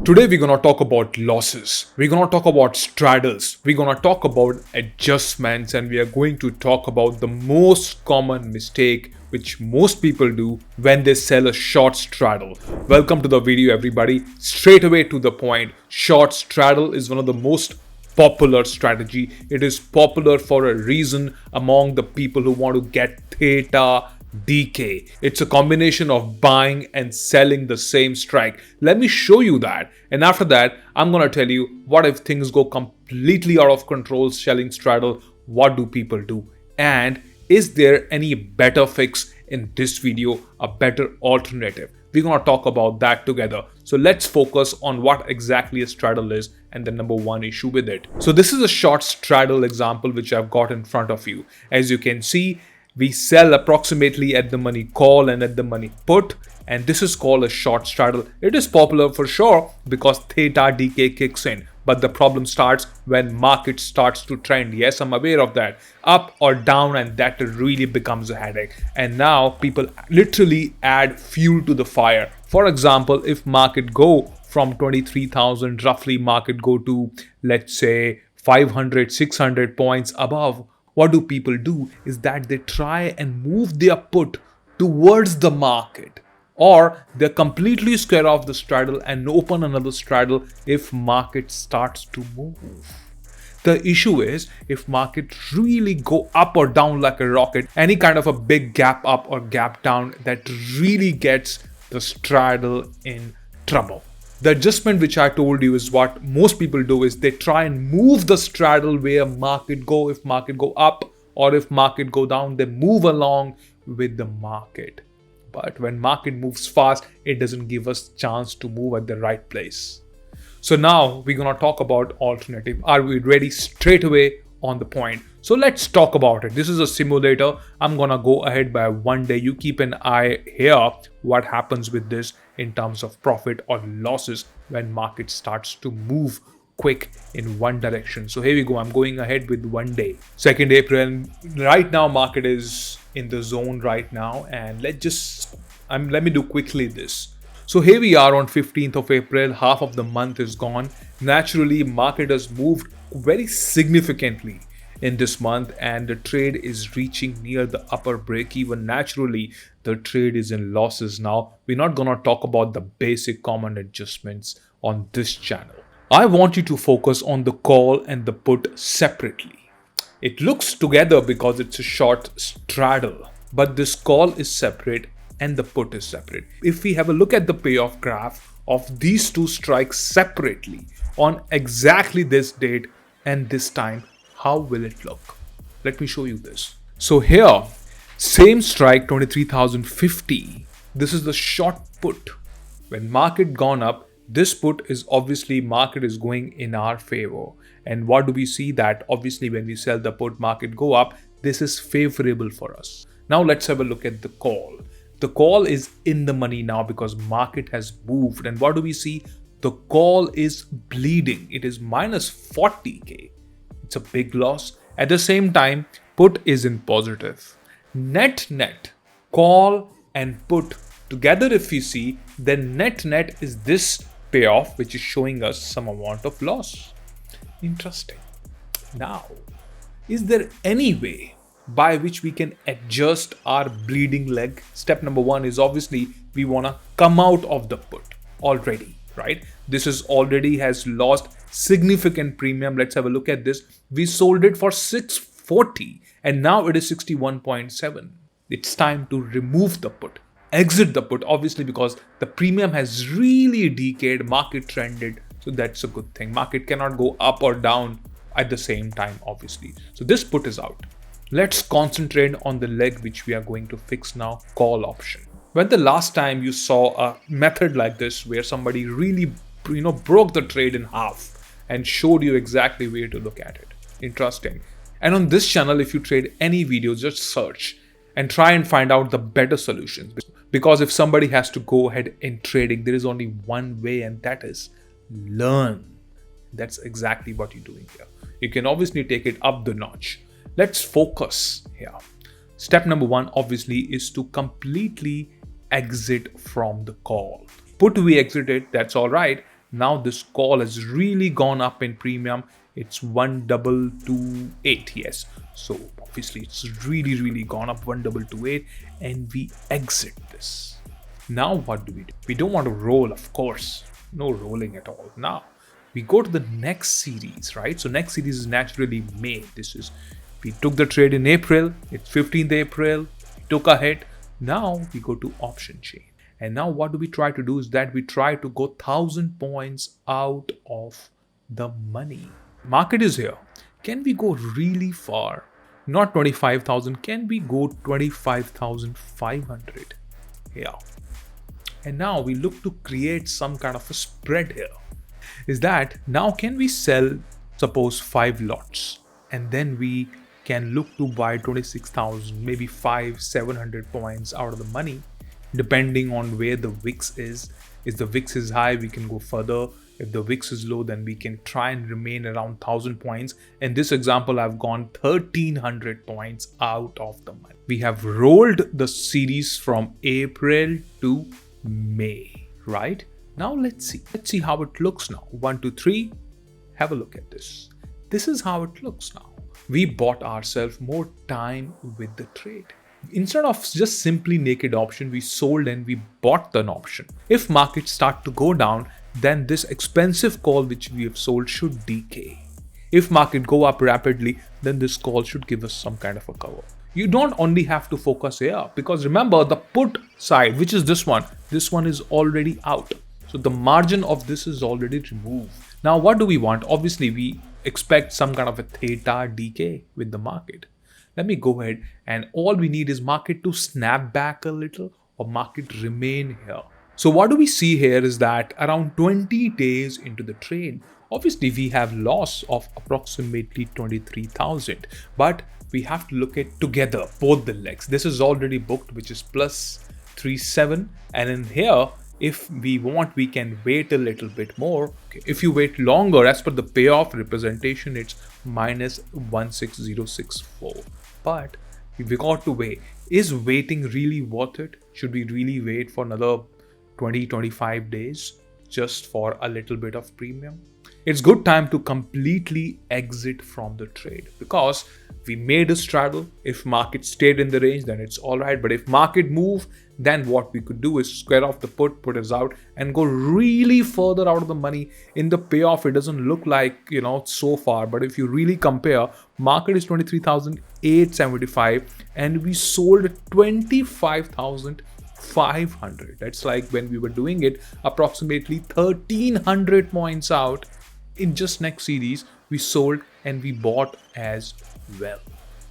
Today we're going to talk about losses. We're going to talk about straddles. We're going to talk about adjustments, and we are going to talk about the most common mistake which most people do when they sell a short straddle. Welcome to the video, everybody. Straight away to the point. Short straddle is one of the most popular strategy. It is popular for a reason among the people who want to get theta decay. It's a combination of buying and selling the same strike. Let me show you that. And after that, I'm going to tell you what if things go completely out of control selling straddle, what do people do? And is there any better fix in this video, a better alternative? We're going to talk about that together. So let's focus on what exactly a straddle is and the number one issue with it. So this is a short straddle example which I've got in front of you. As you can see, we sell approximately at the money call and at the money put, and this is called a short straddle. It is popular for sure because theta decay kicks in, but the problem starts when market starts to trend. Yes, I'm aware of that, up or down, and that really becomes a headache. And now people literally add fuel to the fire. For example, if market go from 23,000, roughly market go to, let's say, 500, 600 points above, what do people do is that they try and move their put towards the market, or they completely square off the straddle and open another straddle if market starts to move. The issue is if market really go up or down like a rocket, any kind of a big gap up or gap down, that really gets the straddle in trouble. The adjustment which I told you is what most people do is they try and move the straddle where market go. If market go up or if market go down, they move along with the market. But when market moves fast, it doesn't give us chance to move at the right place. So now we're going to talk about alternative. Are we ready straight away on the point? So let's talk about it. This is a simulator. I'm going to go ahead by 1 day. You keep an eye here what happens with this in terms of profit or losses when market starts to move quick in one direction. So here we go. I'm going ahead with 1 day. 2nd April. Right now market is in the zone right now, and let me do quickly this. So here we are on 15th of April, half of the month is gone. Naturally, market has moved very significantly in this month, and the trade is reaching near the upper break even. Naturally, the trade is in losses now. We're not going to talk about the basic common adjustments on this channel. I want you to focus on the call and the put separately. It looks together because it's a short straddle, but this call is separate and the put is separate. If we have a look at the payoff graph of these two strikes separately on exactly this date and this time, how will it look? Let me show you this. So here, same strike 23,050. This is the short put. When market gone up, this put is obviously market is going in our favor. And what do we see? That obviously when we sell the put, market go up. This is favorable for us. Now let's have a look at the call. The call is in the money now because market has moved. And what do we see? The call is bleeding. It is minus 40k. It's a big loss. At the same time, put is in positive. Net, call and put together, if you see, then net is this payoff, which is showing us some amount of loss. Interesting. Now, is there any way by which we can adjust our bleeding leg? Step number one is obviously we want to come out of the put already, right? This is already has lost significant premium. Let's have a look at this. We sold it for 640 and now it is 61.7. It's time to remove the put, exit the put, obviously because the premium has really decayed, market trended. So that's a good thing. Market cannot go up or down at the same time, obviously. So this put is out. Let's concentrate on the leg which we are going to fix now, call option. When the last time you saw a method like this where somebody really broke the trade in half and showed you exactly where to look at it? Interesting. And on this channel, if you trade any videos, just search and try and find out the better solutions. Because if somebody has to go ahead in trading, there is only one way, and that is learn. That's exactly what you're doing here. You can obviously take it up the notch. Let's focus here. Step number one obviously is to completely exit from the call. Put we exited, that's all right. Now this call has really gone up in premium. It's 1228, yes. So obviously it's really gone up 1228, and we exit this. Now what do? We don't want to roll, of course. No rolling at all. Now we go to the next series, right? So next series is naturally May. We took the trade in April. It's 15th April. We took a hit. Now we go to option chain. And now what do we try to do is that we try to go 1,000 points out of the money. Market is here. Can we go really far? Not 25,000. Can we go 25,500? Yeah. And now we look to create some kind of a spread here. Is that now can we sell, suppose 5 lots, and then we can look to buy 26,000, maybe 700 points out of the money, depending on where the VIX is. If the VIX is high, we can go further. If the VIX is low, then we can try and remain around 1,000 points. In this example, I've gone 1,300 points out of the money. We have rolled the series from April to May, right? Now let's see how it looks now. 1, 2, 3. Have a look at this. This is how it looks now. We bought ourselves more time with the trade. Instead of just simply naked option, we sold and we bought an option. If markets start to go down, then this expensive call which we have sold should decay. If market go up rapidly, then this call should give us some kind of a cover. You don't only have to focus here, because remember the put side, which is this one is already out. So the margin of this is already removed. Now what do we want? Obviously we expect some kind of a theta decay with the market. Let me go ahead, and all we need is market to snap back a little or market remain here. So what do we see here is that around 20 days into the trade, obviously we have loss of approximately 23,000, but we have to look at together both the legs. This is already booked, which is plus 37, and in here if we want, we can wait a little bit more. Okay. If you wait longer, as per the payoff representation, it's minus 16064. But we got to wait. Is waiting really worth it? Should we really wait for another 20-25 days just for a little bit of premium? It's good time to completely exit from the trade, because we made a straddle. If market stayed in the range, then it's all right. But if market move, then what we could do is square off the put us out and go really further out of the money. In the payoff, it doesn't look like, so far, but if you really compare, market is 23,875 and we sold 25,500. That's like when we were doing it, approximately 1,300 points out. In just next series, we sold and we bought as well.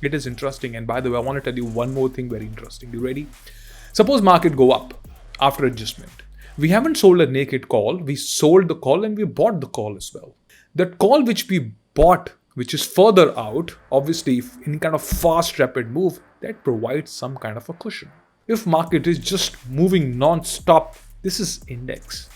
It is interesting. And by the way, I want to tell you one more thing very interesting. You ready? Suppose market go up after adjustment. We haven't sold a naked call. We sold the call and we bought the call as well. That call which we bought, which is further out, obviously if any kind of fast rapid move, that provides some kind of a cushion. If market is just moving non-stop, this is index.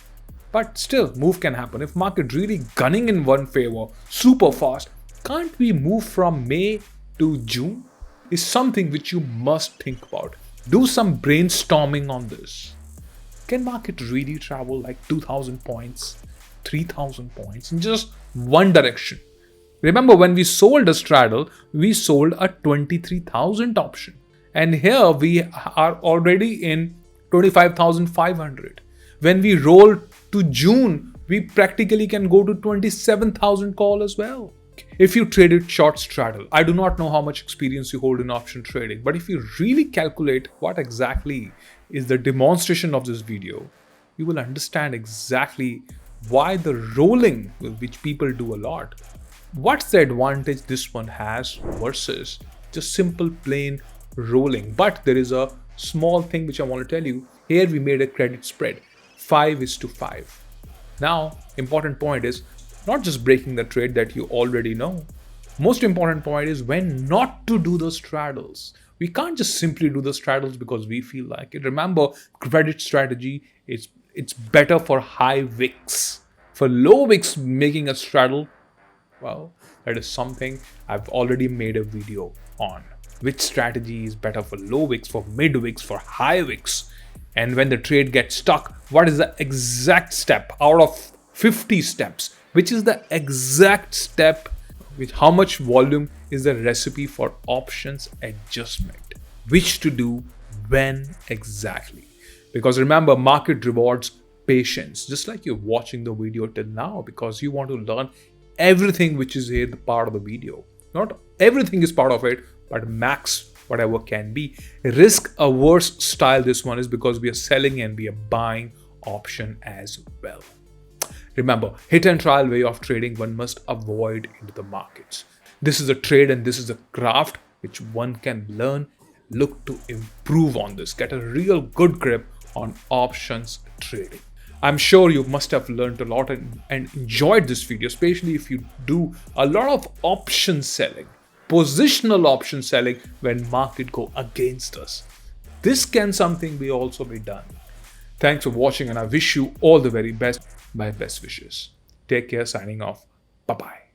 But still, move can happen. If market really gunning in one favor, super fast, can't we move from May to June? Is something which you must think about. Do some brainstorming on this. Can market really travel like 2,000 points, 3,000 points in just one direction? Remember, when we sold a straddle, we sold a 23,000 option. And here we are already in 25,500. When we roll to June, we practically can go to 27,000 call as well. If you traded short straddle, I do not know how much experience you hold in option trading, but if you really calculate what exactly is the demonstration of this video, you will understand exactly why the rolling, which people do a lot, what's the advantage this one has versus just simple plain rolling. But there is a small thing which I want to tell you. Here we made a credit spread, 5:5. Now, important point is not just breaking the trade that you already know. Most important point is when not to do the straddles. We can't just simply do the straddles because we feel like it. Remember, credit strategy is it's better for high VIX. For low VIX, making a straddle, well, that is something I've already made a video on. Which strategy is better for low VIX, for mid VIX, for high VIX? And when the trade gets stuck, what is the exact step out of 50 steps, which is the exact step with how much volume is the recipe for options adjustment, which to do when exactly. Because remember, market rewards patience, just like you're watching the video till now, because you want to learn everything which is here, the part of the video. Not everything is part of it, but max whatever can be. Risk averse style, this one is because we are selling and we are buying option as well. Remember, hit and trial way of trading one must avoid into the markets. This is a trade and this is a craft which one can learn. Look to improve on this. Get a real good grip on options trading. I'm sure you must have learned a lot and enjoyed this video, especially if you do a lot of option selling, positional option selling when market go against us. This can something be also be done. Thanks for watching and I wish you all the very best. My best wishes. Take care, signing off. Bye-bye.